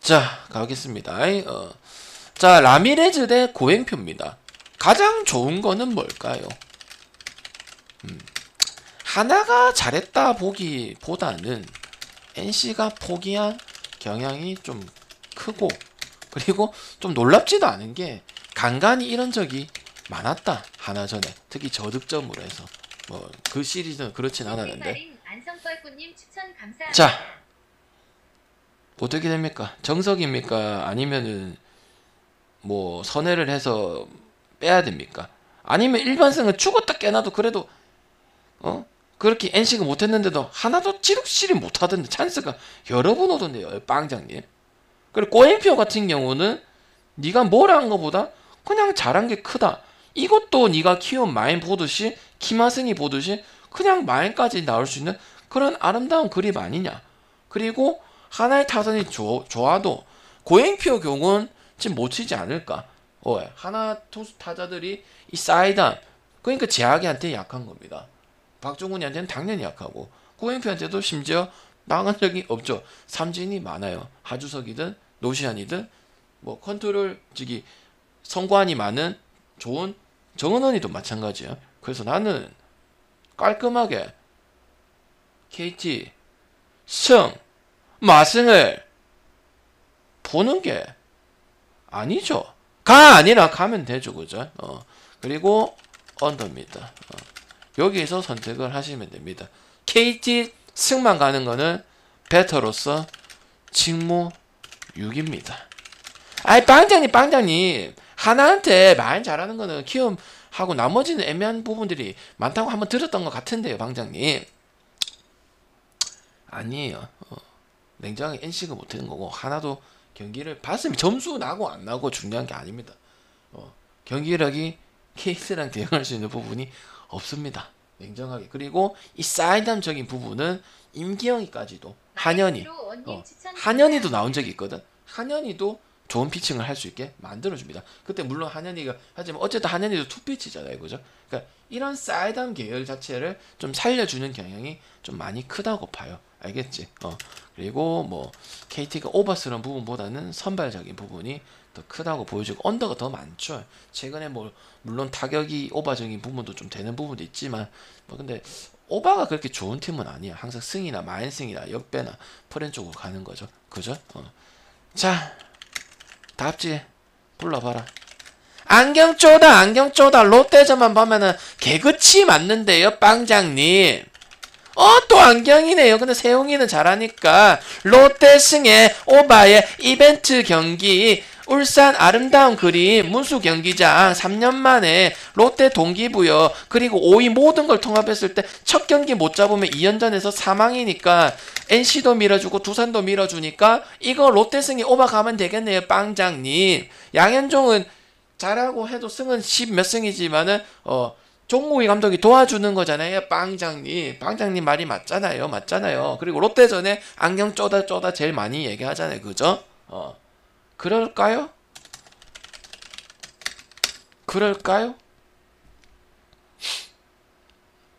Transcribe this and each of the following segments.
자, 가겠습니다. 자, 라미레즈 대 고행표입니다. 가장 좋은 거는 뭘까요? 하나가 잘했다 보기보다는 NC가 포기한 경향이 좀 크고, 그리고 좀 놀랍지도 않은 게 간간히 이런 적이 많았다. 하나 전에 특히 저득점으로 해서 뭐 그 시리즈는 그렇진 않았는데. 자, 어떻게 됩니까? 정석입니까? 아니면은 뭐 선회를 해서 빼야 됩니까? 아니면 일반승은 죽었다 깨나도 그래도 그렇게 NC가 못했는데도 하나도 찌룩실이 못하던데 찬스가 여러 번 오던데요, 빵장님. 그리고 꼬행표 같은 경우는 네가 뭘 한 거보다 그냥 잘한 게 크다. 이것도 네가 키운 마인 보듯이 키마승이 보듯이 그냥 마인까지 나올 수 있는 그런 아름다운 그림 아니냐. 그리고 하나의 타선이 좋아도 고행표 경우는 지금 못 치지 않을까. 하나 투수 타자들이 이 사이드암, 그러니까 제약이한테 약한 겁니다. 박종훈이한테는 당연히 약하고 고행표한테도 심지어 나간 적이 없죠. 삼진이 많아요. 하주석이든 노시안이든 뭐 컨트롤 즉이 성관이 많은 좋은 정은원이도 마찬가지야. 그래서 나는 깔끔하게 KT 승 마승을 보는 게 아니죠. 가 아니라 가면 되죠, 그죠? 그리고 언더입니다. 여기에서 선택을 하시면 됩니다. KT 승만 가는 거는 배터로서 직무 6입니다. 아이 빵장님 하나한테 많이 잘하는 거는 키움하고 나머지는 애매한 부분들이 많다고 한번 들었던 것 같은데요, 방장님. 아니에요. 냉정하게 NC가 못하는 거고 하나도 경기를 봤으면 점수 나고 안 나고 중요한 게 아닙니다. 경기력이 케이스랑 대응할 수 있는 부분이 없습니다. 냉정하게. 그리고 이 사이드암적인 부분은 임기영이까지도 한현희도 나온 적이 있거든. 한현희도 좋은 피칭을 할 수 있게 만들어줍니다. 그때 물론 한현희가 하지만 어쨌든 한현희도 투피치잖아요, 그죠? 그러니까 이런 사이드암 계열 자체를 좀 살려주는 경향이 좀 많이 크다고 봐요. 알겠지? 그리고 뭐 KT가 오버스러운 부분보다는 선발적인 부분이 더 크다고 보여지고 언더가 더 많죠. 최근에 뭐 물론 타격이 오버적인 부분도 좀 되는 부분도 있지만 뭐 근데 오버가 그렇게 좋은 팀은 아니야. 항상 승이나 마인승이나 역배나 프렌 쪽으로 가는 거죠. 그죠? 자, 답지 불러봐라. 안경 쪼다 롯데전만 보면은 개그치 맞는데요, 빵장님. 또 안경이네요. 근데 세용이는 잘하니까 롯데 승의 오바의 이벤트 경기 울산 아름다운 그림 문수 경기장 3년 만에 롯데 동기부여 그리고 5위 모든 걸 통합했을 때 첫 경기 못 잡으면 2연전에서 사망이니까 NC도 밀어주고 두산도 밀어주니까 이거 롯데 승이 오바 가면 되겠네요, 빵장님. 양현종은 잘하고 해도 승은 10몇 승이지만은 종무희 감독이 도와주는 거잖아요, 빵장님. 빵장님 말이 맞잖아요. 그리고 롯데전에 안경 쪼다 제일 많이 얘기하잖아요, 그죠? 그럴까요?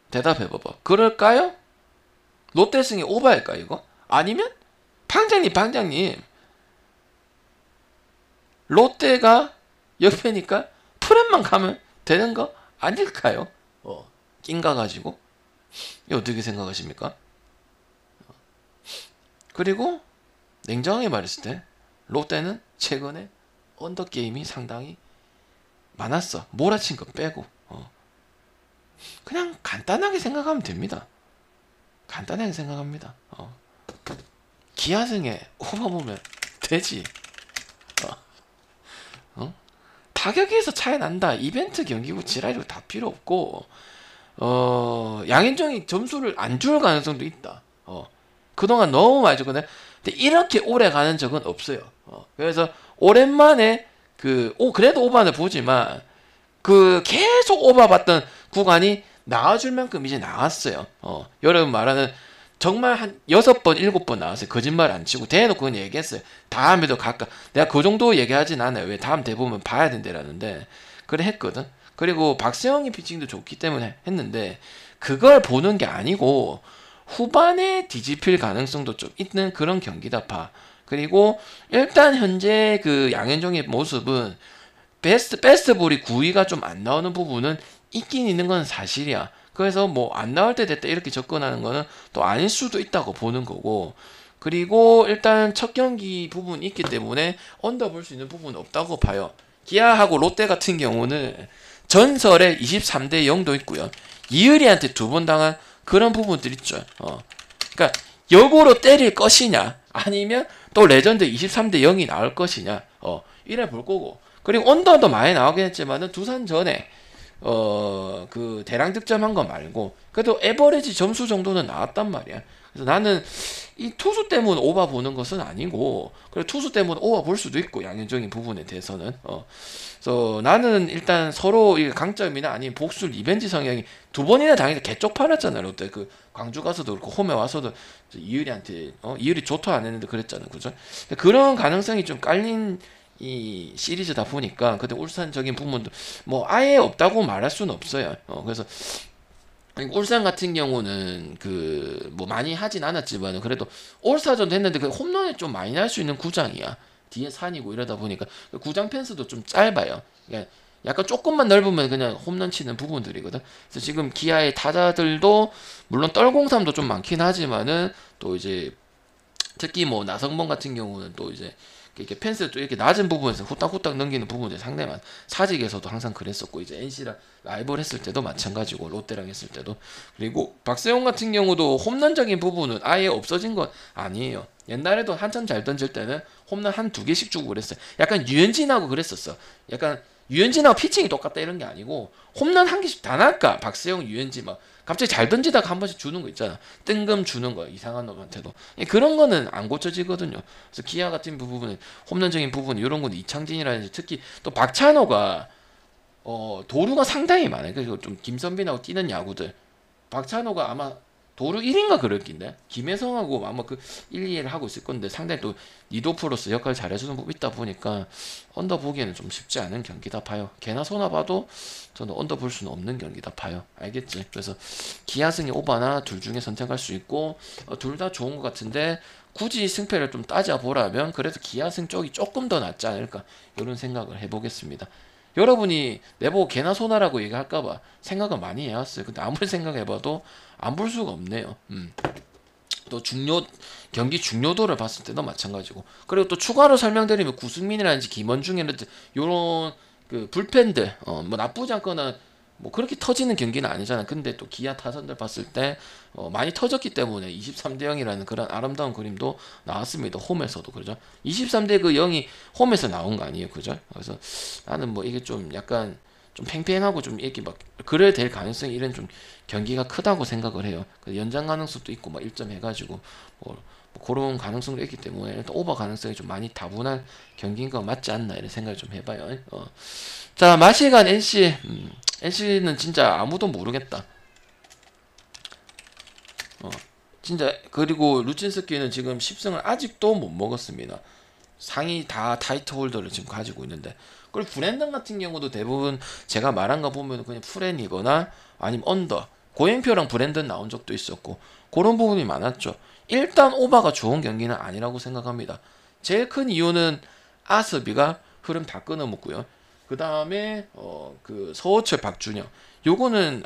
대답해봐봐. 그럴까요? 롯데승이 오버할까 이거? 아니면 방장님 롯데가 옆에니까 프렌만 가면 되는 거 아닐까요? 낀가 가지고 이거 어떻게 생각하십니까? 그리고 냉정하게 말했을 때 롯데는 최근에 언더 게임이 상당히 많았어. 몰아친 거 빼고 그냥 간단하게 생각하면 됩니다. 간단하게 생각합니다. 기아승에 오버 보면 되지. 타격에서 차이 난다. 이벤트 경기고 지랄이고 다 필요 없고 양현종이 점수를 안 줄 가능성도 있다. 그동안 너무 많이 줬거든. 근데 이렇게 오래 가는 적은 없어요. 그래서 오랜만에 그래도 오버는 보지만 계속 오버 봤던 구간이 나와줄 만큼 이제 나왔어요. 여러분 말하는 정말 한 6번, 7번 나왔어요. 거짓말 안 치고 대놓고 그냥 얘기했어요. 다음에도 갈까? 내가 그 정도 얘기하진 않아요. 왜 다음 대보면 봐야 된다라는데 그래 했거든. 그리고 박세영이 피칭도 좋기 때문에 했는데 그걸 보는 게 아니고 후반에 뒤집힐 가능성도 좀 있는 그런 경기다 봐. 그리고 일단 현재 그 양현종의 모습은 베스트볼이 9위가 좀 안 나오는 부분은 있긴 있는 건 사실이야. 그래서 뭐 안 나올 때 됐다 이렇게 접근하는 거는 또 아닐 수도 있다고 보는 거고, 그리고 일단 첫 경기 부분이 있기 때문에 언더 볼 수 있는 부분은 없다고 봐요. 기아하고 롯데 같은 경우는 전설의 23대 0도 있고요. 이의리한테 두 번 당한 그런 부분들 있죠. 그러니까 역으로 때릴 것이냐 아니면 또 레전드 23대 0이 나올 것이냐 이래 볼 거고, 그리고 언더도 많이 나오긴 했지만은 두산 전에 그 대량 득점한 거 말고 그래도 에버리지 점수 정도는 나왔단 말이야. 그래서 나는 이 투수 때문에 오바 보는 것은 아니고, 그리고 투수 때문에 오바 볼 수도 있고 양현종인 부분에 대해서는 그래서 나는 일단 서로 이 강점이나 아니면 복수 리벤지 성향이 두 번이나 당연히 개쪽 팔았잖아. 롯데 그 광주 가서도 그렇고 홈에 와서도 이의리한테 이의리 좋다 안 했는데 그랬잖아, 그죠? 그런 가능성이 좀 깔린 이 시리즈다 보니까 근데 울산적인 부분도 뭐 아예 없다고 말할 수는 없어요. 그래서 울산 같은 경우는 그 뭐 많이 하진 않았지만 그래도 올스타전 됐는데 그 홈런이 좀 많이 날 수 있는 구장이야. 뒤에 산이고 이러다 보니까 구장 펜스도 좀 짧아요. 그러니까 약간 조금만 넓으면 그냥 홈런 치는 부분들이거든. 그래서 지금 기아의 타자들도 물론 떨공삼도 좀 많긴 하지만은 또 이제 특히 뭐 나성범 같은 경우는 또 이제 이렇게 펜스 또 이렇게 낮은 부분에서 후딱후딱 넘기는 부분들이 상당히 많. 사직에서도 항상 그랬었고 이제 NC랑 라이벌 했을 때도 마찬가지고 롯데랑 했을 때도. 그리고 박세용 같은 경우도 홈런적인 부분은 아예 없어진 건 아니에요. 옛날에도 한참 잘 던질 때는 홈런 한 두 개씩 주고 그랬어요. 약간 유현진하고 그랬었어. 약간 유현진하고 피칭이 똑같다 이런 게 아니고 홈런 한 개씩 다 날까. 박세용, 유현진 막 갑자기 잘 던지다가 한 번씩 주는 거 있잖아. 뜬금 주는 거 이상한 놈한테도. 그런 거는 안 고쳐지거든요. 그래서 기아 같은 부분은 홈런적인 부분 이런 건 이창진이라든지 특히 또 박찬호가 도루가 상당히 많아요. 그래서 좀 김선빈하고 뛰는 야구들 박찬호가 아마 도루 1인가 그럴 낀데 김혜성하고 아마 그 1, 2를 하고 있을 건데 상당히 또 리도프로서 역할을 잘해주는 부분이 있다 보니까 언더 보기에는 좀 쉽지 않은 경기다 봐요. 개나 소나 봐도 저는 언더 볼 수는 없는 경기다 봐요. 알겠지? 그래서 기아승이 오바나 둘 중에 선택할 수 있고 둘 다 좋은 것 같은데 굳이 승패를 좀 따져보라면 그래도 기아승 쪽이 조금 더 낫지 않을까 이런 생각을 해보겠습니다. 여러분이 내보고 개나 소나라고 얘기할까봐 생각을 많이 해왔어요. 근데 아무리 생각해봐도 안 볼 수가 없네요. 또 경기 중요도를 봤을 때도 마찬가지고. 그리고 또 추가로 설명드리면 구승민이라든지 김원중이라든지 요런 그 불펜들 뭐 나쁘지 않거나 뭐 그렇게 터지는 경기는 아니잖아. 근데 또 기아 타선들 봤을 때 많이 터졌기 때문에 23대 0이라는 그런 아름다운 그림도 나왔습니다. 홈에서도 그죠. 23대 그 0이 홈에서 나온 거 아니에요, 그죠? 그래서 나는 뭐 이게 좀 약간 좀 팽팽하고 좀 이렇게 막 그래야 될 가능성이 이런 좀 경기가 크다고 생각을 해요. 연장 가능성도 있고 막 1점 해가지고 뭐 그런 가능성도 있기 때문에 일단 오버 가능성이 좀 많이 다분한 경기인 거 맞지 않나 이런 생각을 좀 해봐요. 자, 마시간 NC. NC는 진짜 아무도 모르겠다. 진짜. 그리고 루친스키는 지금 10승을 아직도 못 먹었습니다. 상위 다 타이틀 홀더를 지금 가지고 있는데. 그리고 브랜든 같은 경우도 대부분 제가 말한 거 보면 그냥 풀앤이거나 아니면 언더. 고행표랑 브랜든 나온 적도 있었고 그런 부분이 많았죠. 일단 오바가 좋은 경기는 아니라고 생각합니다. 제일 큰 이유는 아스비가 흐름 다 끊어먹고요. 그 다음에 그 서호철, 박준영 요거는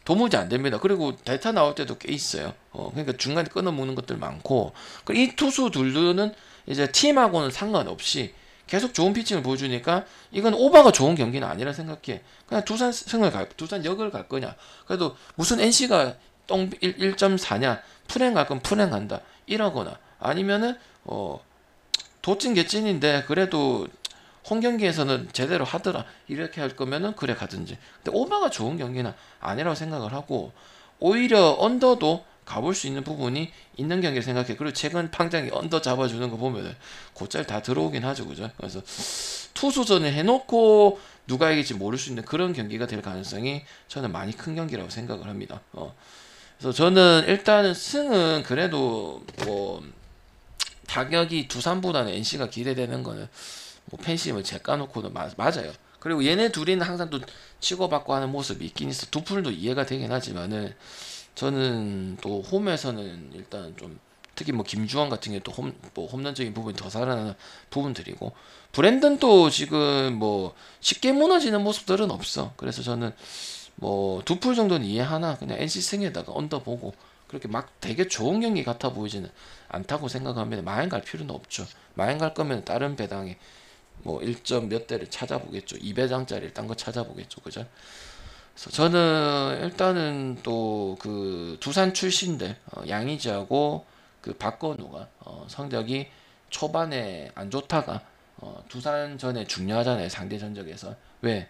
도무지 안 됩니다. 그리고 대타 나올 때도 꽤 있어요. 그러니까 중간에 끊어먹는 것들 많고, 그리고 이 투수 둘은 이제 팀하고는 상관없이 계속 좋은 피칭을 보여주니까 이건 오바가 좋은 경기는 아니라 생각해. 그냥 두산 역을 갈 거냐. 그래도 무슨 NC가 똥 1.4냐. 풀행 갈 건 풀행 간다. 이러거나 아니면은 도찐 개찐인데 그래도 홈 경기에서는 제대로 하더라 이렇게 할 거면은 그래 가든지. 근데 오바가 좋은 경기는 아니라고 생각을 하고 오히려 언더도 가볼 수 있는 부분이 있는 경기를 생각해. 그리고 최근 팡장이 언더 잡아주는 거 보면은 곧잘 다 들어오긴 하죠, 그죠? 그래서 투수전을 해놓고 누가 이길지 모를 수 있는 그런 경기가 될 가능성이 저는 많이 큰 경기라고 생각을 합니다. 그래서 저는 일단은 승은 그래도 뭐 타격이 두산보다는 NC가 기대되는 거는 뭐 팬심을 제까놓고는 맞아요. 그리고 얘네 둘이는 항상 또 치고받고 하는 모습이 있긴 있어. 두풀도 이해가 되긴 하지만은 저는 또 홈에서는 일단 좀 특히 뭐 김주환 같은 게 또 뭐 홈런적인 부분이 더 살아나는 부분들이고, 브랜든 또 지금 뭐 쉽게 무너지는 모습들은 없어. 그래서 저는 뭐 두 풀 정도는 이해하나 그냥 NC 승에다가 언더 보고, 그렇게 막 되게 좋은 경기 같아 보이지는 않다고 생각합니다. 마행 갈 필요는 없죠. 마행 갈 거면 다른 배당에 뭐 1점 몇 대를 찾아보겠죠. 2배당짜리 딴 거 찾아보겠죠. 그죠? 그래서 저는 일단은 또 그 두산 출신들 양의지하고 그 박건우가 성적이 초반에 안 좋다가 두산전에 중요하잖아요. 상대 전적에서. 왜?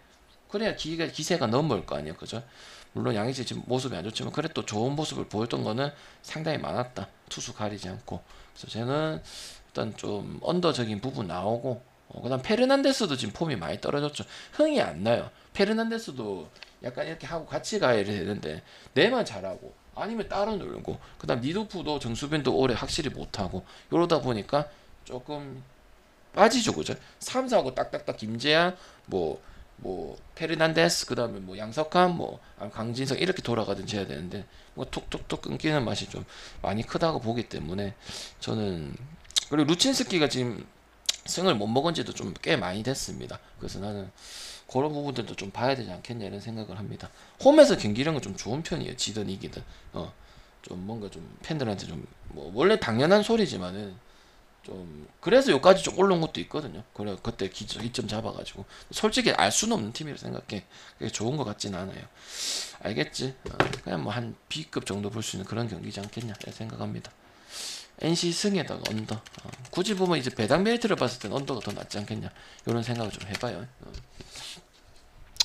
그래야 기세가 넘어올 거 아니에요. 그죠? 물론 양의지 지금 모습이 안 좋지만 그래도 좋은 모습을 보였던 거는 상당히 많았다. 투수 가리지 않고. 그래서 저는 일단 좀 언더적인 부분 나오고, 그다음 페르난데스도 지금 폼이 많이 떨어졌죠. 흥이 안 나요. 페르난데스도 약간 이렇게 하고 같이 가야 되는데 내만 잘하고 아니면 따로 놀고, 그다음 리도프도 정수빈도 올해 확실히 못하고 이러다 보니까 조금 빠지죠. 그죠? 3, 4하고 딱딱딱 김재한 뭐 페르난데스, 그다음에 뭐 양석환, 뭐 강진성 이렇게 돌아가든지 해야 되는데 뭐 톡톡톡 끊기는 맛이 좀 많이 크다고 보기 때문에 저는, 그리고 루친스키가 지금 승을 못 먹은 지도 좀 꽤 많이 됐습니다. 그래서 나는 그런 부분들도 좀 봐야 되지 않겠냐 이런 생각을 합니다. 홈에서 경기력은 좀 좋은 편이에요. 지든 이기든. 좀 뭔가 좀 팬들한테 좀 뭐 원래 당연한 소리지만은 좀 그래서 여기까지 좀 올라온 것도 있거든요. 그래 그때 기점 잡아가지고 솔직히 알 수는 없는 팀이라 생각해. 그게 좋은 것 같진 않아요. 알겠지? 그냥 뭐 한 B급 정도 볼 수 있는 그런 경기지 않겠냐 생각합니다. NC 승에다가 언더. 굳이 보면 이제 배당 메리트를 봤을 땐 언더가 더 낫지 않겠냐 이런 생각을 좀 해봐요.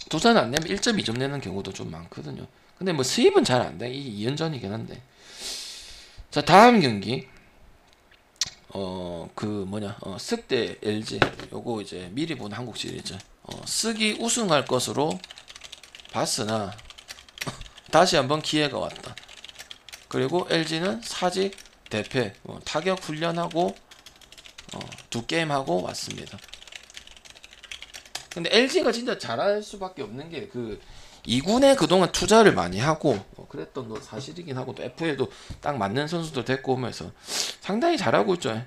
두산 안 내면 1.2점 내는 경우도 좀 많거든요. 근데 뭐 수입은 잘 안 돼. 이게 2연전이긴 한데. 자, 다음 경기. 쓱대 LG. 요거 이제 미리 본 한국 시리즈. 쓱이 우승할 것으로 봤으나 다시 한번 기회가 왔다. 그리고 LG는 사직 대패, 타격 훈련하고 2게임 하고 왔습니다. 근데 LG가 진짜 잘할 수밖에 없는 게 그 2군에 그동안 투자를 많이 하고 그랬던 거 사실이긴 하고, 또 FA도 딱 맞는 선수들 데리고 오면서 상당히 잘하고 있죠.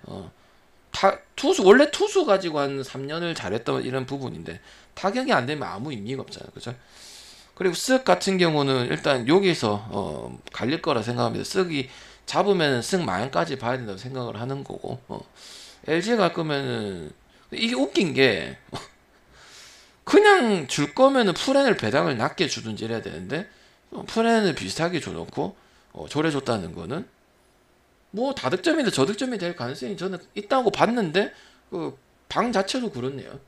원래 투수 가지고 한 3년을 잘했던 이런 부분인데 타격이 안 되면 아무 의미가 없잖아요. 그죠? 그리고 쓱 같은 경우는 일단 여기서 갈릴 거라 생각합니다. 쓱이 잡으면 쓱 마연까지 봐야 된다고 생각을 하는 거고, LG 갈 거면은 이게 웃긴 게 그냥 줄 거면은 풀엔을 배당을 낮게 주든지 해야 되는데 풀엔을 비슷하게 줘놓고 저래줬다는 거는 뭐 다득점이든 저득점이 될 가능성이 저는 있다고 봤는데 그 방 자체도 그렇네요.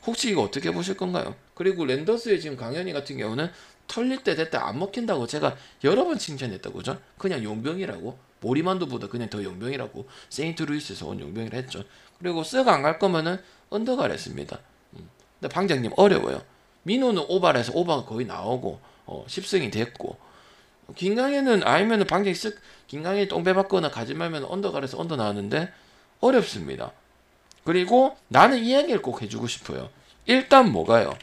혹시 이거 어떻게 보실 건가요? 그리고 랜더스의 지금 강현이 같은 경우는 털릴 때 됐다 안 먹힌다고 제가 여러 번 칭찬했다고. 그죠? 그냥 용병이라고, 모리만도보다 그냥 더 용병이라고 세인트루이스에서 온 용병이라 했죠. 그리고 쓱 안 갈 거면은 언더가를 했습니다. 근데 방장님 어려워요. 민호는 오바라서 오바가 거의 나오고 10승이 됐고, 김강현은 아니면은 방장이 김강현이 똥배 받거나 가지 말면 언더가래서 언더 나왔는데 어렵습니다. 그리고 나는 이 얘기를 꼭 해주고 싶어요. 일단 뭐가요?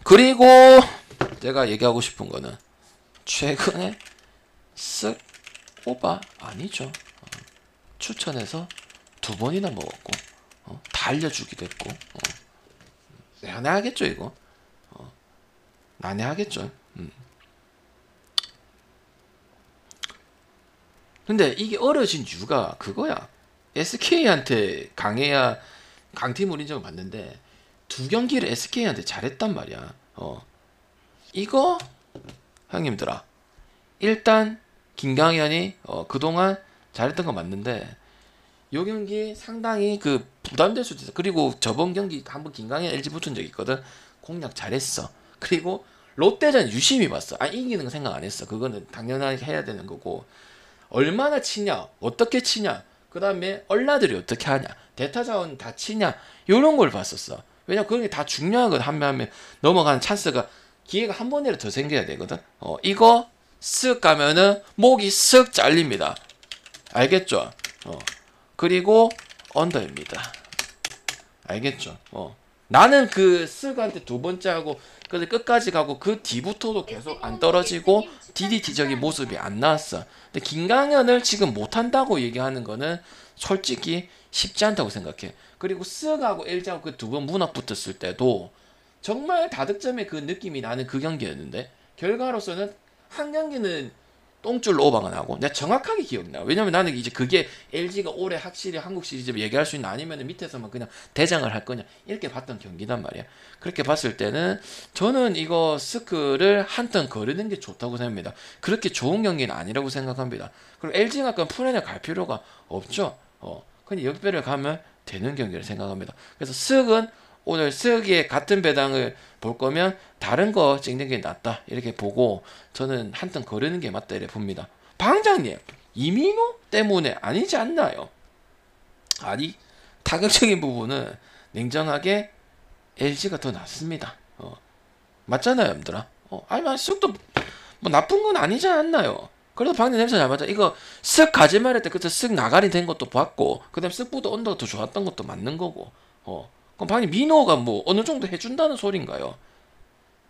그리고 제가 얘기하고 싶은 거는 최근에 쓱 오바 아니죠. 추천해서 2번이나 먹었고 다 알려주기도 했고 난해하겠죠 이거. 난해하겠죠. 근데 이게 어려진 이유가 그거야. SK한테 강해야 강팀 인정을 받는데 2경기를 SK한테 잘했단 말이야. 이거 형님들아, 일단 김강현이 그동안 잘했던 건 맞는데 요 경기 상당히 그 부담될 수도 있어. 그리고 저번 경기 한번 김강현 LG 붙은 적 있거든. 공략 잘했어. 그리고 롯데전 유심히 봤어. 이기는 거 생각 안 했어. 그거는 당연하게 해야 되는 거고, 얼마나 치냐, 어떻게 치냐, 그 다음에 얼라들이 어떻게 하냐, 대타자원 다 치냐, 요런 걸 봤었어. 왜냐면 그런 게 다 중요하거든. 한 명 한 명 넘어가는 찬스가 기회가 한 번이라도 더 생겨야 되거든. 이거 쓱 가면은 목이 쓱 잘립니다. 알겠죠? 그리고 언더입니다. 알겠죠? 나는 그 쓱한테 두 번째 하고 근데 끝까지 가고 그 뒤부터도 계속 안 떨어지고 DDT적인 모습이 안 나왔어. 근데 김강현을 지금 못한다고 얘기하는 거는 솔직히 쉽지 않다고 생각해. 그리고 쓱하고 LG하고 그 두 번 문학 붙었을 때도 정말 다득점의 그 느낌이 나는 그 경기였는데 결과로서는 한 경기는 똥줄로 오버가 나고 내가 정확하게 기억나. 왜냐면 나는 이제 그게 LG가 올해 확실히 한국 시리즈 얘기할 수 있는 아니면 밑에서만 그냥 대장을 할 거냐 이렇게 봤던 경기단 말이야. 그렇게 봤을 때는 저는 이거 스크를 한 턴 거르는 게 좋다고 생각합니다. 그렇게 좋은 경기는 아니라고 생각합니다. 그리고 LG가 그럼 풀에나 갈 필요가 없죠. 그냥 역배를 가면 되는 경기를 생각합니다. 그래서 쓱은 오늘 쓱의 같은 배당을 볼 거면 다른 거 찍는 게 낫다 이렇게 보고 저는 한 턴 거르는 게 맞다 이렇게 봅니다. 방장님 이민호 때문에 아니지 않나요? 아니 타격적인 부분은 냉정하게 LG가 더 낫습니다. 맞잖아요 여러분들아. 아니 쓱도 뭐 나쁜 건 아니지 않나요? 그래도 방금 냄새 잘 맞아. 이거 쓱 가지 말할 때 그때 쓱 나가리 된 것도 봤고 그다음 쓱보다 언더가 더 좋았던 것도 맞는 거고. 그럼 방금 민호가 뭐 어느 정도 해준다는 소린가요?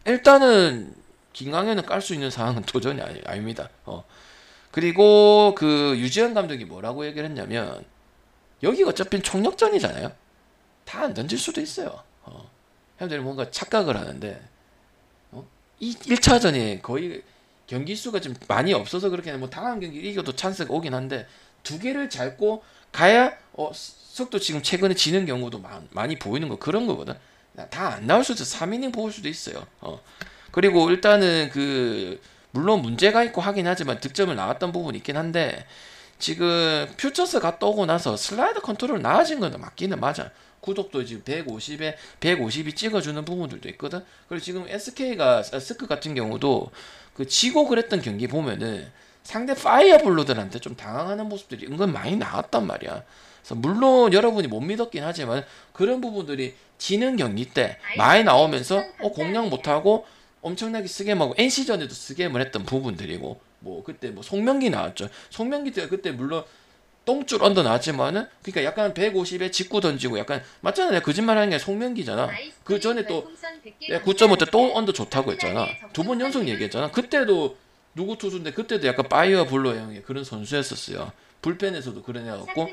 일단은 김강현은 깔 수 있는 상황은 도전이 아닙니다. 그리고 그 유지현 감독이 뭐라고 얘기를 했냐면 여기 어차피 총력전이잖아요. 다 안 던질 수도 있어요. 형들이 뭔가 착각을 하는데 이 1차전에 거의 경기 수가 좀 많이 없어서 그렇게 뭐 다음 경기 이겨도 찬스가 오긴 한데 두 개를 밟고 가야 속도 지금 최근에 지는 경우도 많이 보이는 거 그런 거거든. 다 안 나올 수도 3이닝 보일 수도 있어요. 그리고 일단은 그 물론 문제가 있고 하긴 하지만 득점을 나왔던 부분이 있긴 한데 지금 퓨처스 갔다 오고 나서 슬라이더 컨트롤 나아진 건 맞기는 맞아. 구독도 지금 150에 150이 찍어주는 부분들도 있거든. 그리고 지금 SK가 스크 같은 경우도 그 지고 그랬던 경기 보면은 상대 파이어블루들한테 좀 당황하는 모습들이 은근 많이 나왔단 말이야. 그래서 물론 여러분이 못 믿었긴 하지만 그런 부분들이 지는 경기 때 많이 나오면서 공략 못하고 엄청나게 스겜하고 NC전에도 스겜을 했던 부분들이고 뭐 그때 뭐 송명기 나왔죠. 송명기 때가 그때 물론 똥줄 언더 나왔지만은 그러니까 약간 150에 직구 던지고 약간 맞잖아. 내가 거짓말 하는 게 아니라 송명기잖아. 그 전에 또 9.5 때 또 언더 좋다고 했잖아. 두 번 연속 얘기했잖아. 그때도 누구 투수인데 그때도 약간 파이어 블로 형의 그런 선수였었어요. 불펜에서도 그런 애 갖고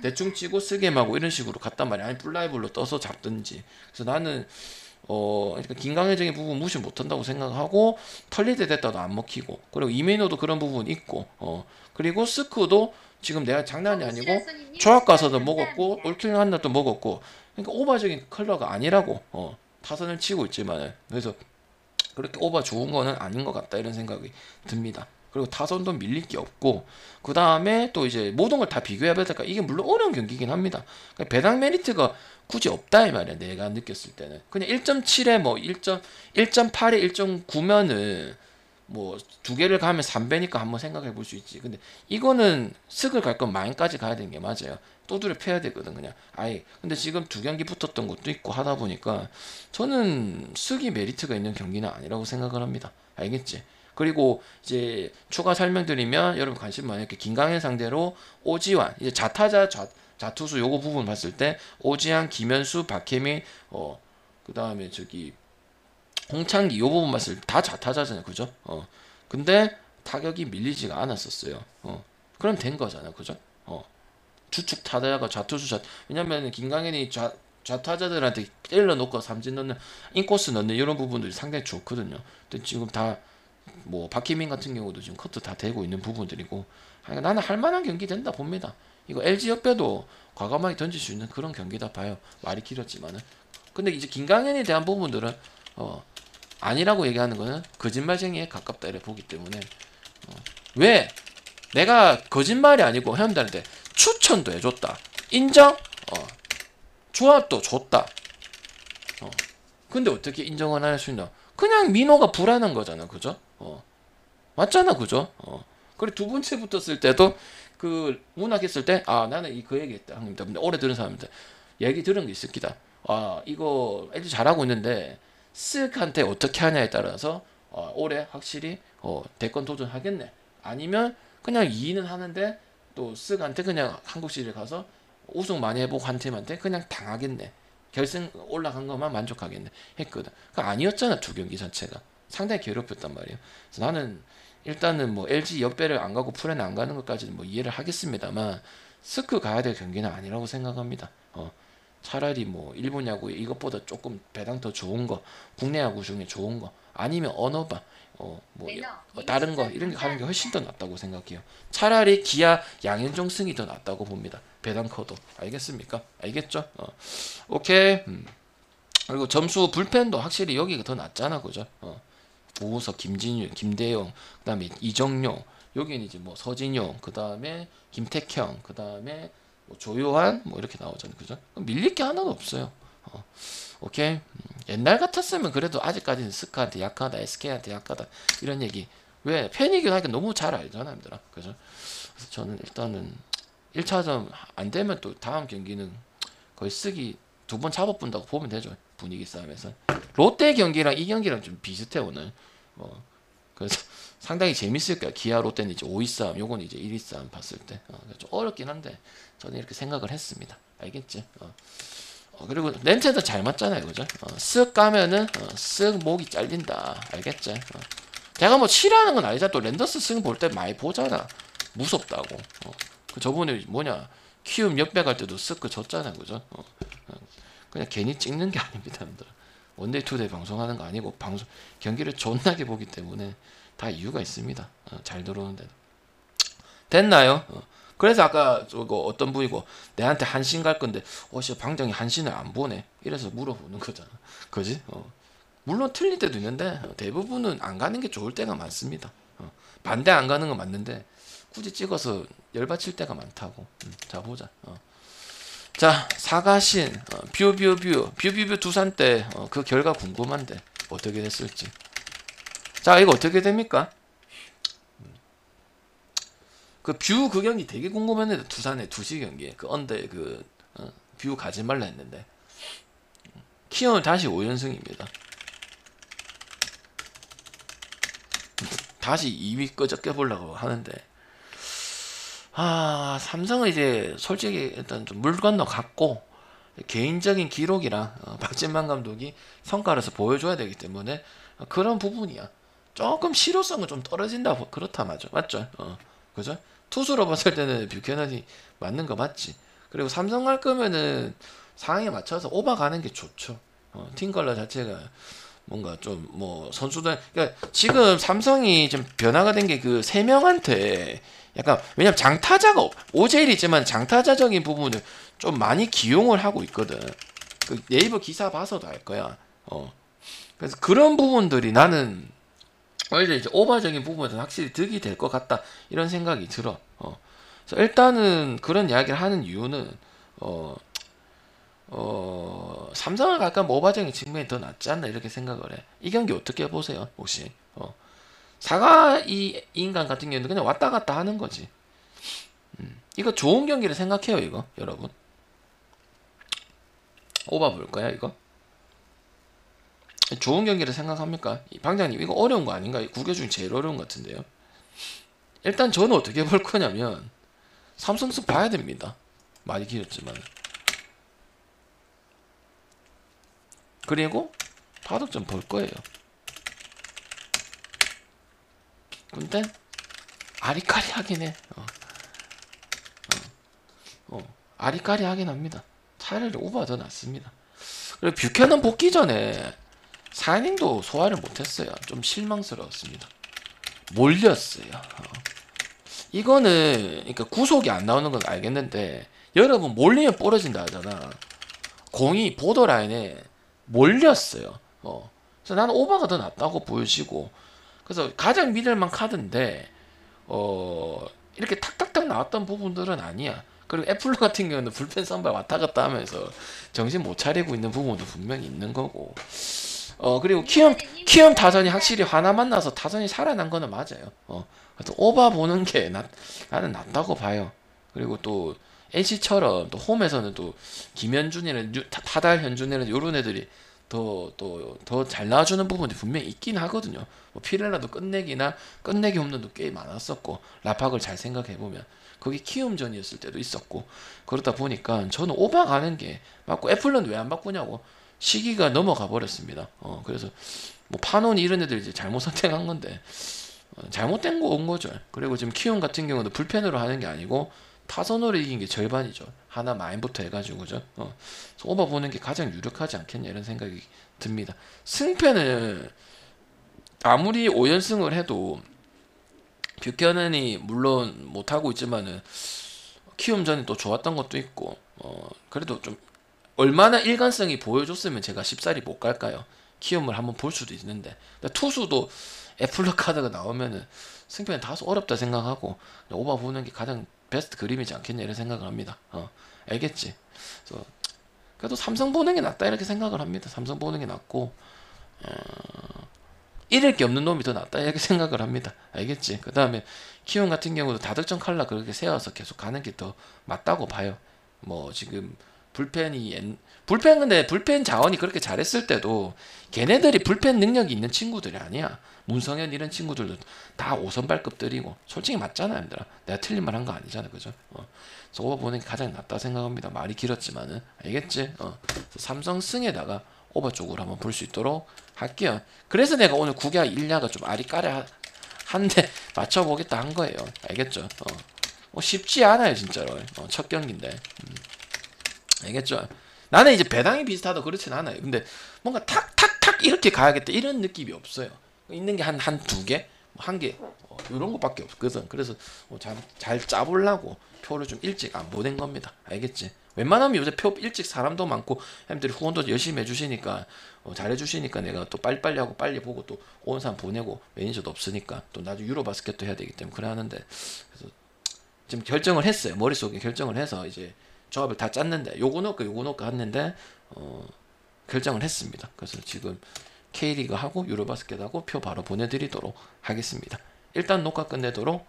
대충 치고 쓰게하고 이런 식으로 갔단 말이야. 아니 플라이볼로 떠서 잡든지. 그래서 나는 그러니까 김강현적인 부분 무시 못한다고 생각하고 털리대 됐다도 안 먹히고 그리고 이메노도 그런 부분 있고 그리고 스크도 지금 내가 장난이 아니고 조합 가서도 먹었고 올킬링 한 날도 먹었고 그러니까 오버적인 컬러가 아니라고 타선을 치고 있지만 그래서 그렇게 오버 좋은 거는 아닌 것 같다 이런 생각이 듭니다. 그리고 타선도 밀릴 게 없고 그 다음에 또 이제 모든 걸 다 비교해야 될까 이게 물론 어려운 경기긴 합니다. 그러니까 배당 메리트가 굳이 없다 이 말이야. 내가 느꼈을 때는 그냥 1.7에 뭐 1.8에 1.9면은 뭐 두 개를 가면 3배니까 한번 생각해 볼 수 있지. 근데 이거는 슥을 갈 건 마인까지 가야 되는 게 맞아요. 또두를 패야 되거든 그냥 아예. 근데 지금 두 경기 붙었던 것도 있고 하다 보니까 저는 슥이 메리트가 있는 경기는 아니라고 생각을 합니다. 알겠지? 그리고 이제 추가 설명드리면 여러분 관심 많으니까 김강현 상대로 오지환 이제 자투수 요거 부분 봤을 때 오지환, 김현수, 박혜민 그 다음에 저기 홍창기 요 부분 봤을 때 다 좌타자잖아요. 그죠? 근데 타격이 밀리지가 않았었어요. 그럼 된 거잖아요. 그죠? 주축 타자가 좌투수 왜냐면 김강현이 좌타자들한테 때려 놓고 삼진 넣는 인코스 넣는 이런 부분들이 상당히 좋거든요. 근데 지금 다 뭐 박희민 같은 경우도 지금 커트 다 되고 있는 부분들이고 그러니까 나는 할만한 경기 된다 봅니다. 이거 LG 역배도 과감하게 던질 수 있는 그런 경기다 봐요. 말이 길었지만은 근데 이제 김강현에 대한 부분들은 아니라고 얘기하는 거는 거짓말쟁이에 가깝다 이래 보기 때문에 왜 내가 거짓말이 아니고 회원들한테 추천도 해줬다 인정? 조합도 줬다 근데 어떻게 인정을 할 수 있나? 그냥 민호가 불안한 거잖아. 그죠? 맞잖아. 그죠? 그리고 두 번째 붙었을 때도 그 문학했을 때 나는 그 얘기했다. 근데 오래 들은 사람한테 얘기 들은 게 있을 기다. 이거 LG 잘하고 있는데 쓱한테 어떻게 하냐에 따라서 올해 확실히 대권 도전하겠네. 아니면 그냥 2위는 하는데 또 쓱한테 그냥 한국 시리즈 가서 우승 많이 해보고 한 팀한테 그냥 당하겠네. 결승 올라간 것만 만족하겠네 했거든. 그러니까 아니었잖아, 두 경기 자체가 상당히 괴롭혔단 말이에요. 그래서 나는 일단은 뭐 LG 역배를 안 가고 프렌 안 가는 것까지는 뭐 이해를 하겠습니다만 스크 가야 될 경기는 아니라고 생각합니다. 차라리 뭐 일본 야구에 이것보다 조금 배당 더 좋은 거, 국내 야구 중에 좋은 거, 아니면 언어바, 뭐 다른 거 이런 게 가는 게 훨씬 더 낫다고 생각해요. 차라리 기아 양현종 승이 더 낫다고 봅니다. 배당 커도. 알겠습니까? 알겠죠? 오케이. 그리고 점수 불펜도 확실히 여기가 더 낫잖아, 그죠? 보우석, 김진유, 김대영, 그다음에 이정용, 여기는 이제 뭐 서진용, 그다음에 김택형, 그다음에 뭐 조요한 뭐 이렇게 나오잖아요, 그죠? 밀릴 게 하나도 없어요. 오케이. 옛날 같았으면 그래도 아직까지는 스카한테 약하다, SK한테 약하다 이런 얘기. 왜 팬이긴 하니까 너무 잘 알잖아, 힘들어, 그죠? 그래서 저는 일단은 1차전 안 되면 또 다음 경기는 거의 쓰기 두 번 잡아본다고 보면 되죠. 분위기 싸움에서. 롯데 경기랑 이 경기랑 좀 비슷해 오늘. 그래서 상당히 재밌을 거야. 기아 롯데는 이제 5위 싸움, 요건 이제 1위 싸움 봤을 때. 좀 어렵긴 한데 저는 이렇게 생각을 했습니다. 알겠지? 그리고 렌트도 잘 맞잖아요, 그죠? 쓱 가면은 쓱 목이 잘린다. 알겠지? 제가 뭐 싫어하는 건 아니잖아. 또 랜더스 승 볼 때 많이 보잖아. 무섭다고. 그 저번에 뭐냐 키움 역배 갈 때도 쓱 졌잖아, 그죠? 그냥 괜히 찍는 게 아닙니다, 여러분들. 원데이 투데이 방송하는 거 아니고 방송 경기를 존나게 보기 때문에 다 이유가 있습니다. 잘 들어오는데 됐나요? 그래서 아까 저거 어떤 분이고 내한테 한신 갈 건데 방장이 한신을 안 보네 이래서 물어보는 거잖아, 그지? 물론 틀릴 때도 있는데 대부분은 안 가는 게 좋을 때가 많습니다. 반대 안 가는 건 맞는데 굳이 찍어서 열받칠 때가 많다고. 자 보자. 자 사가신 뷰 두산 때 그 결과 궁금한데 어떻게 됐을지. 자 이거 어떻게 됩니까? 그 뷰 경기 되게 궁금했는데 두산의 2시 경기 그 언더에 뷰 가지 말라 했는데 키움은 다시 5연승입니다. 다시 2위 끄적여 보려고 하는데 삼성은 이제 솔직히 일단 좀 물 건너 갔고 개인적인 기록이랑 박진만 감독이 성과로서 보여줘야 되기 때문에 그런 부분이야. 조금 실효성은 좀 떨어진다 그렇다 맞죠? 그죠? 투수로 봤을 때는 뷰캐넌이 맞는 거 맞지. 그리고 삼성 갈 거면은 상황에 맞춰서 오바 가는 게 좋죠. 팀 컬러 자체가 뭔가 좀 뭐 선수들 그러니까 지금 삼성이 좀 변화가 된 게 그 세 명한테 약간 왜냐면 장타자가 오제일이지만 장타자적인 부분을 좀 많이 기용을 하고 있거든. 그 네이버 기사 봐서도 알 거야. 그래서 그런 부분들이 나는 이제 오버적인 부분에서 확실히 득이 될 것 같다 이런 생각이 들어. 그래서 일단은 그런 이야기를 하는 이유는 삼성을 갈까 오버적인 측면이 더 낫지 않나 이렇게 생각을 해. 이 경기 어떻게 보세요 혹시? 사과 이 인간 같은 경우는 그냥 왔다 갔다 하는 거지. 이거 좋은 경기를 생각해요 이거 여러분. 오바 볼까요 이거? 좋은 경기를 생각합니까? 방장님 이거 어려운 거 아닌가? 국외 중에 제일 어려운 것 같은데요. 일단 저는 어떻게 볼 거냐면 삼성승 봐야 됩니다. 많이 길었지만 그리고 타득점 볼 거예요. 근데 아리까리하긴 해. 아리까리하긴 합니다. 차라리 오버가 더 낫습니다. 그리고 뷰캐넌 복귀 전에 4이닝도 소화를 못했어요. 좀 실망스러웠습니다. 몰렸어요. 이거는 그러니까 구속이 안 나오는 건 알겠는데 여러분 몰리면 부러진다 하잖아. 공이 보더라인에 몰렸어요. 그래서 나는 오버가 더 낫다고 보여지고 그래서 가장 믿을만 카드인데 이렇게 탁탁탁 나왔던 부분들은 아니야. 그리고 애플로 같은 경우는 불펜 선발 왔다 갔다 하면서 정신 못 차리고 있는 부분도 분명히 있는 거고. 그리고 키움 타선이 확실히 하나 만나서 타선이 살아난 거는 맞아요. 그래서 오바 보는 게 나는 낫다고 봐요. 그리고 또 NC처럼 또 홈에서는 또 김현준이나 타달 현준이나 이런 애들이 더 잘 나와주는 부분이 분명히 있긴 하거든요. 뭐 피렐라도 끝내기 홈런도 꽤 많았었고, 라팍을 잘 생각해보면 그게 키움전이었을 때도 있었고, 그러다 보니까 저는 오바 가는 게 맞고, 애플은 왜 안 바꾸냐고, 시기가 넘어가 버렸습니다. 그래서 뭐 파논 이런 애들 이제 잘못 선택한 건데, 잘못된 거 온 거죠. 그리고 지금 키움 같은 경우도 불펜으로 하는 게 아니고 타선으로 이긴 게 절반이죠. 하나 마인부터 해가지고, 그죠? 그래서 오바 보는 게 가장 유력하지 않겠냐 이런 생각이 듭니다. 승패는 아무리 5연승을 해도 뷰캐넌이 물론 못하고 있지만은 키움전이 또 좋았던 것도 있고, 그래도 좀 얼마나 일관성이 보여줬으면 제가 쉽사리 못 갈까요? 키움을 한번 볼 수도 있는데, 투수도 애플러 카드가 나오면은 승패는 다소 어렵다 생각하고 오바 보는 게 가장 베스트 그림이지 않겠냐 이런 생각을 합니다. 알겠지? 그래서 그래도 삼성 보는 게 낫다 이렇게 생각을 합니다. 삼성 보는 게 낫고, 잃을 게 없는 놈이 더 낫다 이렇게 생각을 합니다. 알겠지? 그 다음에 키움 같은 경우도 다득점 칼라 그렇게 세워서 계속 가는 게 더 맞다고 봐요. 뭐 지금 불펜 근데 불펜 자원이 그렇게 잘했을 때도 걔네들이 불펜 능력이 있는 친구들이 아니야. 문성현 이런 친구들도 다 5선발급들이고 솔직히 맞잖아, 얘들아. 내가 틀린 말 한 거 아니잖아, 그죠? 그래서 오버 보는 게 가장 낫다 생각합니다. 말이 길었지만은 알겠지? 그래서 삼성 승에다가 오버 쪽으로 한번 볼 수 있도록 할게요. 그래서 내가 오늘 9야 1야가 좀 아리까리 한데 맞춰보겠다 한 거예요. 알겠죠? 쉽지 않아요, 진짜로. 첫 경기인데. 알겠죠? 나는 이제 배당이 비슷하다 그렇진 않아요. 근데 뭔가 탁탁탁 이렇게 가야겠다 이런 느낌이 없어요. 있는 게 한 두 개, 한 개, 이런 것밖에 없거든. 그래서 잘 짜보려고 표를 좀 일찍 안 보낸 겁니다. 알겠지? 웬만하면 요새 표 일찍 사람도 많고 햄들이 후원도 열심히 해주시니까 잘해주시니까 내가 또 빨리빨리 하고 빨리 보고 또 온 사람 보내고 매니저도 없으니까 또 나중에 유로바스켓도 해야 되기 때문에 그래 하는데, 그래서 지금 결정을 했어요. 머릿속에 결정을 해서 이제 조합을 다 짰는데 요거 넣을까 했는데 결정을 했습니다. 그래서 지금 K리그하고 유로바스켓하고 표 바로 보내드리도록 하겠습니다. 일단 녹화 끝내도록